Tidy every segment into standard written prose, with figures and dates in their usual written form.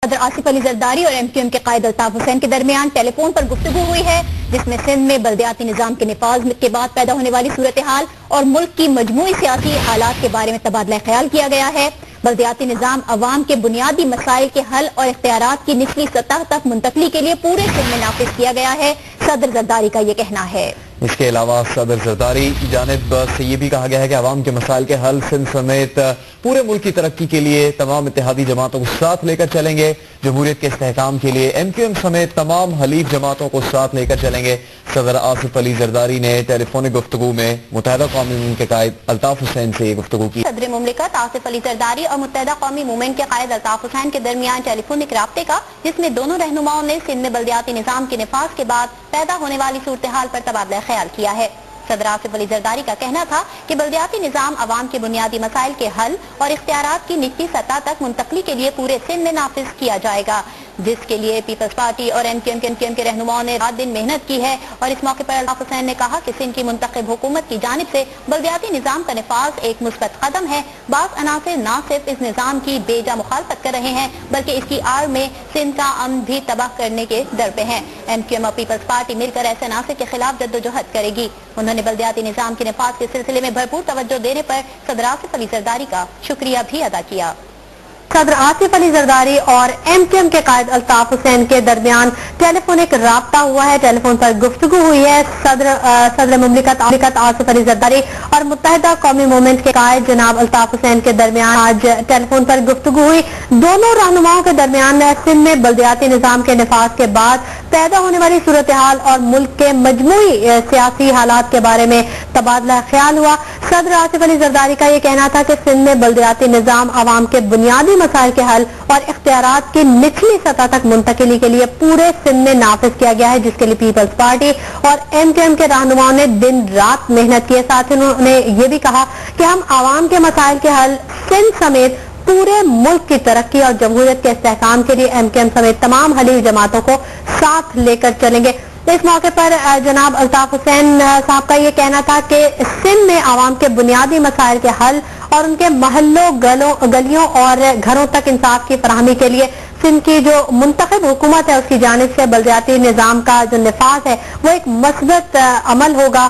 صدر آصف علی زرداری اور MQM کے قائد الطاف حسین کے درمیان ٹیلی فون پر گفتگو ہوئی ہے، جس میں سندھ میں بلدیاتی نظام کے نفاذ کے بعد پیدا ہونے والی صورتحال اور ملک کی مجموعی سیاسی حالات کے بارے میں تبادلہ خیال کیا گیا ہے۔ بلدیاتی نظام عوام کے بنیادی مسائل کے حل اور اختیارات کی نچلی سطح تک منتقلی کے لیے پورے سندھ میں نافذ کیا گیا ہے، صدر زرداری کا یہ کہنا ہے۔ اس کے علاوہ صدر زرداری کی جانب سے یہ بھی کہا گیا ہے کہ عوام کے مسائل کے حل سندھ سمیت پورے ملک کی ترقی کے لیے تمام اتحادی جماعتوں کو ساتھ لے کر چلیں گے۔ جمہوریت کے استحکام کے لیے MQM سمیت تمام حلیف جماعتوں کو ساتھ لے کر چلیں گے۔ صدر آصف علی زرداری نے ٹیلی فونک گفتگو میں متحدہ قومی مومنٹ کے قائد الطاف حسین سے یہ گفتگو کی۔ صدر مملکت آصف علی زرداری اور متحدہ قومی مومنٹ کے قائد الطاف حسین کے درمیان ٹیلی فونک رابطے کا، جس میں دونوں رہنماؤں نے سندھ میں بلدیاتی نظام کے نفاذ کے بعد پیدا ہونے والی صورتحال پر تبادلہ خیال کیا ہے۔ صدر آصف علی زرداری کا کہنا تھا کہ بلدیاتی نظام عوام کے بنیادی مسائل کے حل اور اختیارات کی نچلی سطح تک منتقلی کے لیے پورے سندھ میں نافذ کیا جائے گا، جس کے لیے پیپلز پارٹی اور MQM کے رہنماؤں نے رات دن محنت کی ہے۔ اور اس موقع پر الطاف حسین نے کہا کہ سندھ کی منتخب حکومت کی جانب سے بلدیاتی نظام کا نفاذ ایک مثبت قدم ہے۔ بعض عناصر نہ صرف اس نظام کی بے جا مخالفت کر رہے ہیں بلکہ اس کی آڑ میں سندھ کا امن بھی تباہ کرنے کے در پہ ہیں۔ MQM اور پیپلز پارٹی مل کر ایسے عناصر کے خلاف جدوجہد کرے گی۔ انہوں نے بلدیاتی نظام کے نفاذ کے سلسلے میں بھرپور توجہ دینے پر صدر آصف علی زرداری کا شکریہ بھی ادا کیا۔ صدر آصف علی زرداری اور MQM کے قائد الطاف حسین کے درمیان ٹیلی فونک رابطہ ہوا ہے، ٹیلی فون پر گفتگو ہوئی ہے۔ صدر مملکت آصف علی زرداری اور متحدہ قومی مومنٹ کے قائد جناب الطاف حسین کے درمیان آج ٹیلی فون پر گفتگو ہوئی۔ دونوں رہنماؤں کے درمیان سندھ میں بلدیاتی نظام کے نفاذ کے بعد پیدا ہونے والی صورتحال اور ملک کے مجموعی سیاسی حالات کے بارے میں تبادلہ خیال ہوا۔ صدر آصف علی زرداری کا یہ کہنا تھا کہ سندھ میں بلدیاتی نظام عوام کے بنیادی مسائل کے حل اور اختیارات کی نچلی سطح تک منتقلی کے لیے پورے سندھ میں نافذ کیا گیا ہے، جس کے لیے پیپلز پارٹی اور MQM کے رہنماؤں نے دن رات محنت کی ہے۔ ساتھ ہی انہوں نے یہ بھی کہا کہ ہم عوام کے مسائل کے حل سندھ سمیت پورے ملک کی ترقی اور جمہوریت کے استحکام کے لیے MQM سمیت تمام حلیف جماعتوں کو ساتھ لے کر چلیں گے۔ اس موقع پر جناب الطاف حسین صاحب کا یہ کہنا تھا کہ سندھ میں عوام کے بنیادی مسائل کے حل اور ان کے محلوں گلیوں اور گھروں تک انصاف کی فراہمی کے لیے سندھ کی جو منتخب حکومت ہے اس کی جانب سے بلدیاتی نظام کا جو نفاذ ہے وہ ایک مثبت عمل ہوگا۔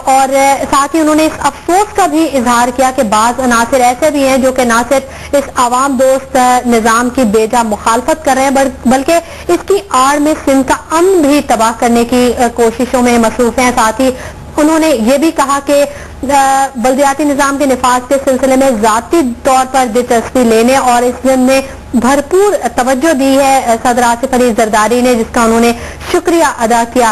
اور ساتھ ہی انہوں نے اس افسوس کا بھی اظہار کیا کہ بعض عناصر ایسے بھی ہیں جو کہ نہ صرف اس عوام دوست نظام کی بے جا مخالفت کر رہے ہیں بلکہ اس کی آڑ میں سندھ کا امن بھی تباہ کرنے کی کوششوں میں مصروف ہیں۔ ساتھ ہی انہوں نے یہ بھی کہا کہ بلدیاتی نظام کے نفاذ کے سلسلے میں ذاتی طور پر دلچسپی لینے اور اس میں بھرپور توجہ دی ہے صدر آصف علی زرداری نے، جس کا انہوں نے شکریہ ادا کیا۔